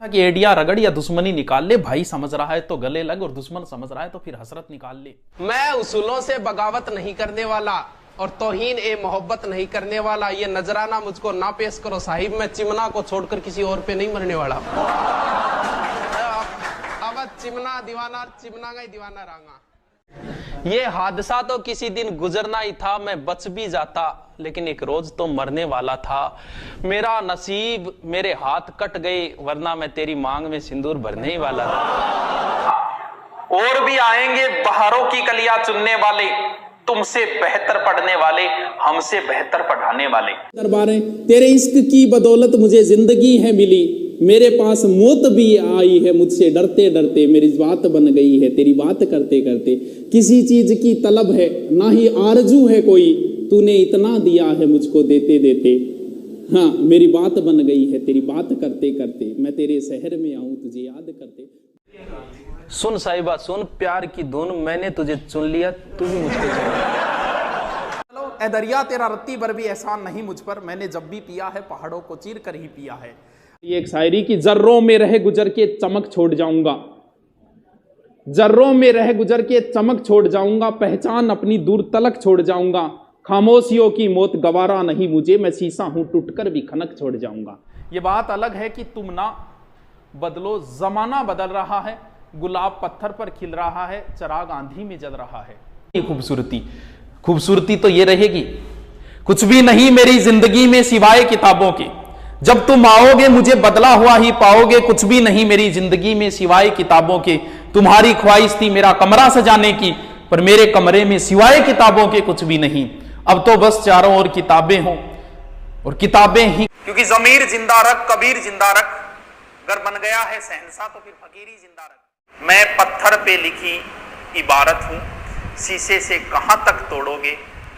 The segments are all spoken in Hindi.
कि एडिया रगड़ या दुश्मनी निकाल ले, भाई समझ रहा है तो गले लग और दुश्मन समझ रहा है तो फिर हसरत निकाल ले। मैं उसूलों से बगावत नहीं करने वाला और तौहीन ए मोहब्बत नहीं करने वाला, ये नजराना मुझको ना पेश करो साहिब, मैं चिमना को छोड़कर किसी और पे नहीं मरने वाला। अब चिमना दीवाना, चिमना का ही दीवाना रहूंगा। ये हादसा तो किसी दिन गुजरना ही था, मैं बच भी जाता, लेकिन एक रोज तो मरने वाला था। मेरा नसीब, मेरे हाथ कट गए, वरना मैं तेरी मांग में सिंदूर भरने ही वाला था। और भी आएंगे बहारों की कलियां चुनने वाले, तुमसे बेहतर पढ़ने वाले, हमसे बेहतर पढ़ाने वाले। दरबारें तेरे इश्क की बदौलत मुझे जिंदगी है मिली, मेरे पास मौत भी आई है, मुझसे डरते डरते मेरी बात बन गई है तेरी बात करते करते। किसी चीज की तलब है ना ही आरजू है कोई, तूने इतना दिया है मुझको देते देते। हाँ मेरी बात बन गई है तेरी बात करते करते, मैं तेरे शहर में आऊं तुझे याद करते। सुन साहिबा सुन, प्यार की धुन, मैंने तुझे चुन लिया, तू भी मुझको चुन। चलो ए दरिया तेरा रत्ती भर भी एहसान नहीं मुझ पर, मैंने जब भी पिया है पहाड़ों को चीर कर ही पिया है। ये एक शायरी की, जर्रों में रह गुजर के चमक छोड़ जाऊंगा, जर्रों में रह गुजर के चमक छोड़ जाऊंगा, पहचान अपनी दूर तलक छोड़ जाऊंगा, खामोशियों की मौत गवारा नहीं मुझे, मैं शीशा हूं टूटकर भी खनक छोड़ जाऊंगा। ये बात अलग है कि तुम ना बदलो, जमाना बदल रहा है, गुलाब पत्थर पर खिल रहा है, चिराग आंधी में जल रहा है। ये खूबसूरती तो ये रहेगी, कुछ भी नहीं मेरी जिंदगी में सिवाय किताबों के, जब तुम आओगे मुझे बदला हुआ ही पाओगे, कुछ भी नहीं मेरी जिंदगी में सिवाय किताबों के। तुम्हारी ख्वाहिश थी मेरा कमरा सजाने की, पर मेरे कमरे में सिवाय किताबों के कुछ भी नहीं। अब तो बस चारों ओर किताबें हों और किताबें ही, क्योंकि ज़मीर जिंदा रख, कबीर जिंदा रख, अगर बन गया है शहंशाह तो फिर फकीरी जिंदा रख। मैं पत्थर पे लिखी इबारत हूं, शीशे से कहां तक तोड़ोगे,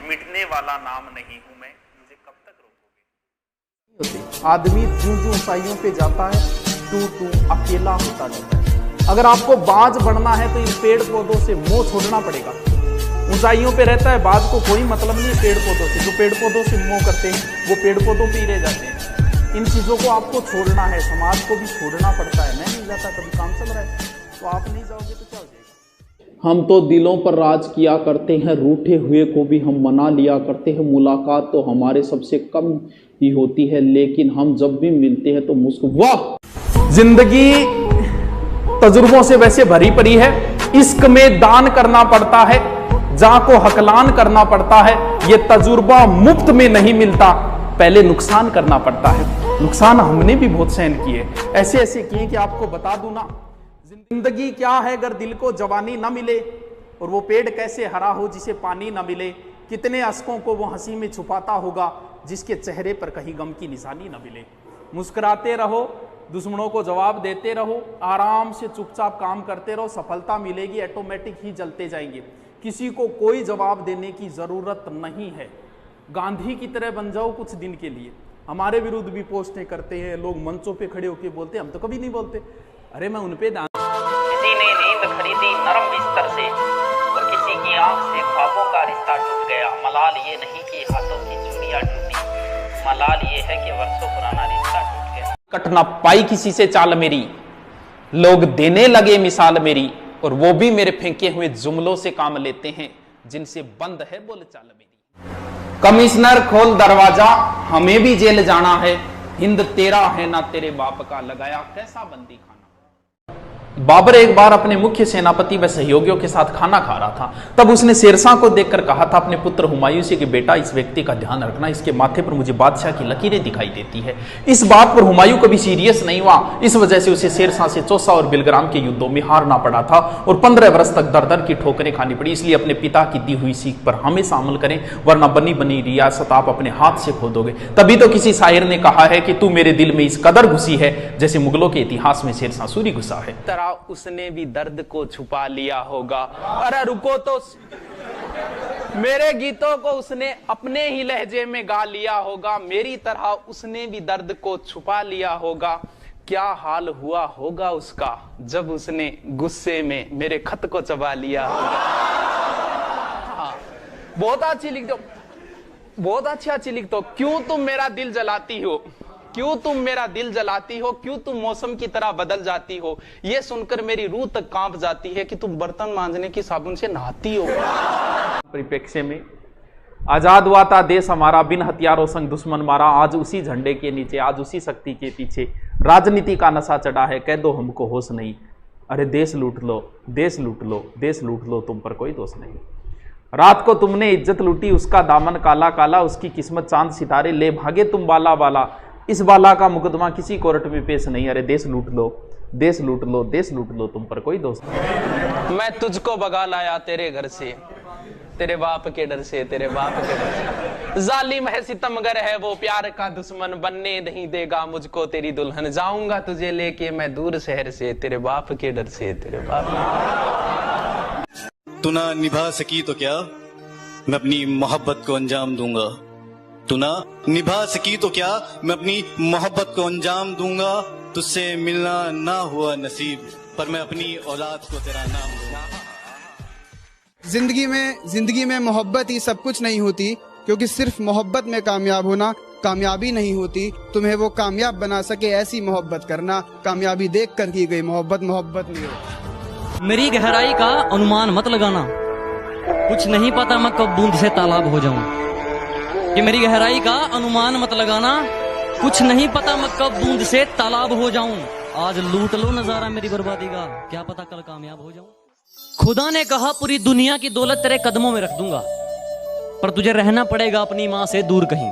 मिटने वाला नाम नहीं हूं मैं, मुझे कब तक रोकोगे। आदमी जूं जूं ऊंचाइयों पे जाता है तू अकेला होता जाता है। अगर आपको बाज बढ़ना है तो इन पेड़ पौधों से मोह छोड़ना पड़ेगा। ऊंचाइयों पे रहता है, बाज को कोई मतलब नहीं है पेड़ पौधों से, जो पेड़ पौधों से मोह करते हैं वो पेड़ पौधों पे ही रह जाते हैं। इन चीजों को आपको छोड़ना है, समाज को भी छोड़ना पड़ता है। मैं नहीं जाता, कभी काम चल रहा है तो आप नहीं जाओगे तो क्या हो जाएगा। हम तो दिलों पर राज किया करते हैं, रूठे हुए को भी हम मना लिया करते हैं, मुलाकात तो हमारे सबसे कम ही होती है, लेकिन हम जब भी मिलते हैं तो वाह। जिंदगी तजुर्बों से वैसे भरी पड़ी है, इश्क में दान करना पड़ता है, जा को हकलान करना पड़ता है। ये तजुर्बा मुफ्त में नहीं मिलता, पहले नुकसान करना पड़ता है। नुकसान हमने भी बहुत सहन किए, ऐसे ऐसे किए कि आपको बता दूं ना। जिंदगी क्या है अगर दिल को जवानी न मिले, और वो पेड़ कैसे हरा हो जिसे पानी न मिले। कितने अश्कों को वो हंसी में छुपाता होगा जिसके चेहरे पर कहीं गम की निशानी न मिले। मुस्कुराते रहो, दुश्मनों को जवाब देते रहो, आराम से चुपचाप काम करते रहो, सफलता मिलेगी, ऑटोमेटिक ही जलते जाएंगे। किसी को कोई जवाब देने की जरूरत नहीं है। गांधी की तरह बन जाओ कुछ दिन के लिए। हमारे विरुद्ध भी पोस्टें करते हैं लोग, मंचों पे खड़े होकर बोलते हैं, हम तो कभी नहीं बोलते। अरे मैं उनपे किसी ने नींद खरीदी नरम बिस्तर से, और किसी की आंख से ख्वाबों का रिश्ता टूट गया। मलाल ये नहीं कि हाथों की चूड़ियां टूटी, मलाल ये है कि वर्षों पुराना रिश्ता टूट गया। कट ना पाई किसी से चाल मेरी, लोग देने लगे मिसाल मेरी, और वो भी मेरे फेंके हुए जुमलों से काम लेते हैं जिनसे बंद है बोल चाल मेरी। कमिश्नर खोल दरवाजा, हमें भी जेल जाना है, हिंद तेरा है ना तेरे बाप का, लगाया कैसा बंदी खाना। बाबर एक बार अपने मुख्य सेनापति व सहयोगियों के साथ खाना खा रहा था। तब उसने शेरशाह को देखकर कहा था अपने पुत्र हुमायूं से कि बेटा इस व्यक्ति का ध्यान रखना, इसके माथे पर मुझे बादशाह की लकीरें दिखाई देती है। इस बात पर हुमायूं कभी सीरियस नहीं हुआ। इस वजह से उसे शेरशाह से चौसा और बिलग्राम के युद्धों में हारना पड़ा था और 15 वर्ष तक दर दर की ठोकरें खानी पड़ी। इसलिए अपने पिता की दी हुई सीख पर हमेशा अमल करें, वरना बनी बनी रियासत आप अपने हाथ से खो दोगे। तभी तो किसी शायर ने कहा है कि तू मेरे दिल में इस कदर घुसी है जैसे मुगलों के इतिहास में शेरशाह सूरी घुसा है। उसने भी दर्द को छुपा लिया होगा। अरे रुको तो, मेरे गीतों को उसने अपने ही लहजे में गा लिया होगा, मेरी तरह उसने भी दर्द को छुपा लिया होगा। क्या हाल हुआ होगा उसका जब उसने गुस्से में मेरे खत को चबा लिया होगा। बहुत अच्छी लिख दो, बहुत अच्छी लिख दो। क्यों तुम मेरा दिल जलाती हो, क्यों तुम मेरा दिल जलाती हो, क्यों तुम मौसम की तरह बदल जाती हो, ये सुनकर मेरी रूह तक कांप जाती है कि तुम बर्तन मांजने की साबुन से नहाती हो। परिप्रेक्ष्य में आजाद हुआ था देश हमारा, बिन हथियारों संग दुश्मन मारा। आज उसी झंडे के नीचे, आज उसी शक्ति के पीछे राजनीति का नशा चढ़ा है, कह दो हमको होश नहीं। अरे देश लूट लो, देश लूट लो, देश लूट लो, तुम पर कोई दोष नहीं। रात को तुमने इज्जत लूटी, उसका दामन काला काला, उसकी किस्मत चांद सितारे, ले भागे तुम बाला बाला। इस बाला का मुकदमा किसी कोर्ट में पेश नहीं। अरे देश लूट लो, देश लूट लो, देश लूट लो, तुम पर कोई दोष नहीं। मैं तुझको भगा लाया तेरे घर से, तेरे बाप के डर से, तेरे बाप के डर से। जालिम है सितमगर है वो, प्यार का दुश्मन, बनने नहीं देगा मुझको तेरी दुल्हन। जाऊंगा तुझे लेके मैं दूर शहर से, तेरे बाप के डर से, तेरे बाप। तू ना निभा सकी तो क्या, मैं अपनी मोहब्बत को अंजाम दूंगा। तू ना निभा सकी तो क्या, मैं अपनी मोहब्बत को अंजाम दूंगा। तुझसे मिलना ना हुआ नसीब, पर मैं अपनी औलाद को तेरा नाम दूंगा। जिंदगी में मोहब्बत ही सब कुछ नहीं होती, क्योंकि सिर्फ मोहब्बत में कामयाब होना कामयाबी नहीं होती। तुम्हें वो कामयाब बना सके ऐसी मोहब्बत करना, कामयाबी देख कर की गई मोहब्बत मोहब्बत नहीं होती। मेरी गहराई का अनुमान मत लगाना, कुछ नहीं पता मैं कब बूंद से तालाब हो जाऊं। कि मेरी गहराई का अनुमान मत लगाना, कुछ नहीं पता मैं कब बूंद से तालाब हो जाऊं। आज लूट लो नजारा मेरी बर्बादी का, क्या पता कल कामयाब हो जाऊं। खुदा ने कहा पूरी दुनिया की दौलत तेरे कदमों में रख दूंगा, पर तुझे रहना पड़ेगा अपनी माँ से दूर कहीं।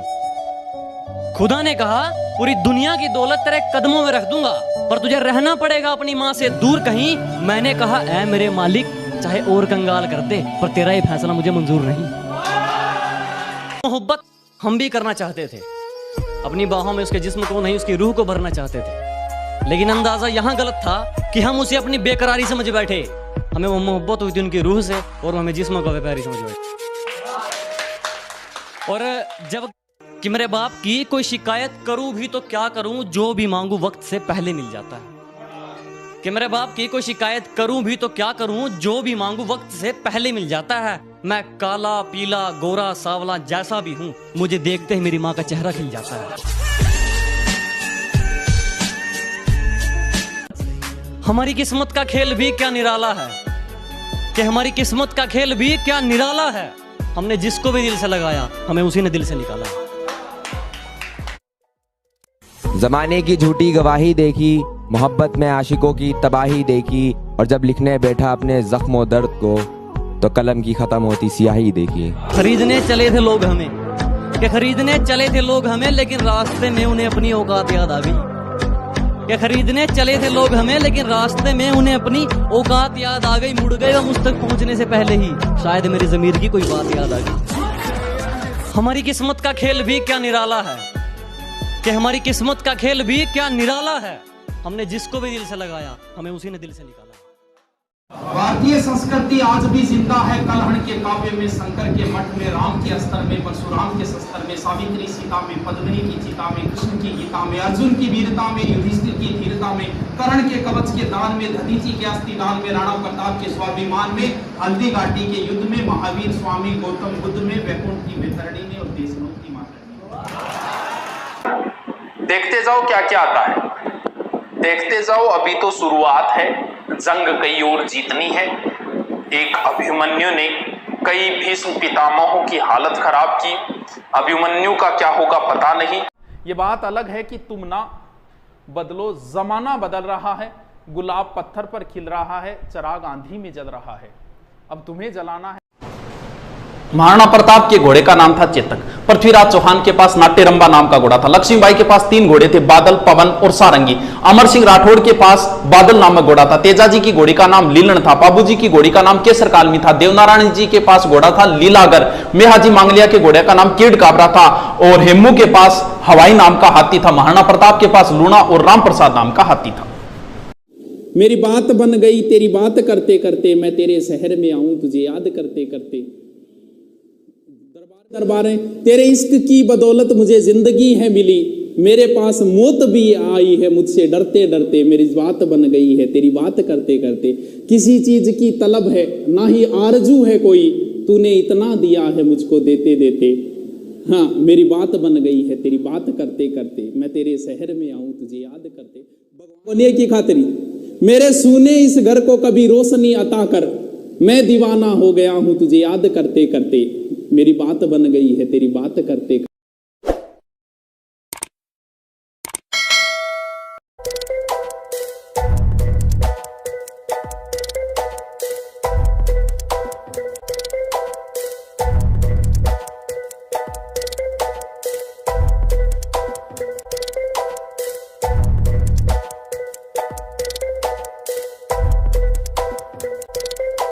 खुदा ने कहा पूरी दुनिया की दौलत तेरे कदमों में रख दूंगा, पर तुझे रहना पड़ेगा अपनी माँ से दूर कहीं। मैंने कहा ऐ मेरे मालिक, चाहे और कंगाल कर दे, पर तेरा ये फैसला मुझे मंजूर नहीं। मोहब्बत हम भी करना चाहते थे, अपनी बाहों में उसके जिस्म को नहीं उसकी रूह को भरना चाहते थे, लेकिन अंदाजा यहाँ गलत था कि हम उसे अपनी बेकरारी समझ बैठे। हमें वो मोहब्बत हुई थी उनकी रूह से, और हमें जिस्म को बेकरारी समझ बैठे। और जब कि मेरे बाप की कोई शिकायत करूं भी तो क्या करूं, जो भी मांगू वक्त से पहले मिल जाता है। कि मेरे बाप की कोई शिकायत करूं भी तो क्या करूं, जो भी मांगू वक्त से पहले मिल जाता है। मैं काला पीला गोरा सावला जैसा भी हूं, मुझे देखते ही मेरी माँ का चेहरा खिल जाता है। हमारी किस्मत का खेल भी क्या निराला है, कि हमारी किस्मत का खेल भी क्या निराला है। हमने जिसको भी दिल से लगाया, हमें उसी ने दिल से निकाला। जमाने की झूठी गवाही देखी, मोहब्बत में आशिकों की तबाही देखी, और जब लिखने बैठा अपने जख्मों दर्द को, तो कलम की खत्म होती स्याही देखी। खरीदने चले थे लोग हमें, कि खरीदने चले थे लोग हमें, लेकिन रास्ते में उन्हें अपनी औकात याद आ गई। कि खरीदने चले थे लोग हमें, लेकिन रास्ते में उन्हें अपनी औकात याद आ गई। मुड़ गए हम उस तक पहुंचने से पहले ही, शायद मेरी ज़मीर की कोई बात याद आ गई। हमारी किस्मत का खेल भी क्या निराला है, कि हमारी किस्मत का खेल भी क्या निराला है। हमने जिसको भी दिल से लगाया, हमें उसी ने दिल से निकाला। भारतीय संस्कृति आज भी जिंदा है। कलहण के काव्य में, शंकर के मठ में, राम के अस्त्र में, परशुराम के शस्त्र में, सावित्री सीता में, पद्मिनी की चिता में, कृष्ण की गीता में, अर्जुन की वीरता में, युधिष्ठिर की धीरता में, कर्ण के कवच के दान में, दधीचि के अस्थिदान में, राणा प्रताप के स्वाभिमान में, हल्दी घाटी के युद्ध में, महावीर स्वामी गौतम बुद्ध में, वैकुंठ की वैतरणी में, और देशनों की माता। देखते जाओ क्या क्या आता है, देखते जाओ। अभी तो शुरुआत है, जंग कई और जीतनी है। एक अभिमन्यु ने कई भीष्म पितामहों की हालत खराब की। अभिमन्यु का क्या होगा पता नहीं। ये बात अलग है कि तुम ना बदलो, जमाना बदल रहा है। गुलाब पत्थर पर खिल रहा है, चिराग आंधी में जल रहा है, अब तुम्हें जलाना है। महाराणा प्रताप के घोड़े का नाम था चेतक। पृथ्वीराज चौहान के पास नाट्यरंबा नाम का घोड़ा था। लक्ष्मीबाई के पास 3 घोड़े थे, बादल, पवन और सारंगी। अमर सिंह राठौड़ के पास बादल नामक घोड़ा था। तेजाजी की घोड़ी का नाम लीलन था। बाबूजी की घोड़ी का नाम केसर कालमी था। देवनारायण जी के पास घोड़ा था लीलागर। मेहाजी मांगलिया के घोड़े का नाम कीड़ काबरा था। और हेमू के पास हवाई नाम का हाथी था। महाराणा प्रताप के पास लूणा और राम प्रसाद नाम का हाथी था। मेरी बात बन गई तेरी बात करते करते, मैं तेरे शहर में आऊं तुझे याद करते करते। दरबारें तेरे इश्क की बदौलत मुझे जिंदगी है मिली, मेरे पास मौत भी आई है मुझसे डरते डरते। मेरी बात बन गई है तेरी बात करते करते। किसी चीज की तलब है ना ही आरजू है कोई, तूने इतना दिया है मुझको देते देते। हाँ मेरी बात बन गई है तेरी बात करते करते, मैं तेरे शहर में आऊं तुझे याद करते। बोलिए की खातिरी मेरे सूने इस घर को कभी रोशनी अता कर, मैं दीवाना हो गया हूं तुझे याद करते करते, मेरी बात बन गई है तेरी बात करते करते।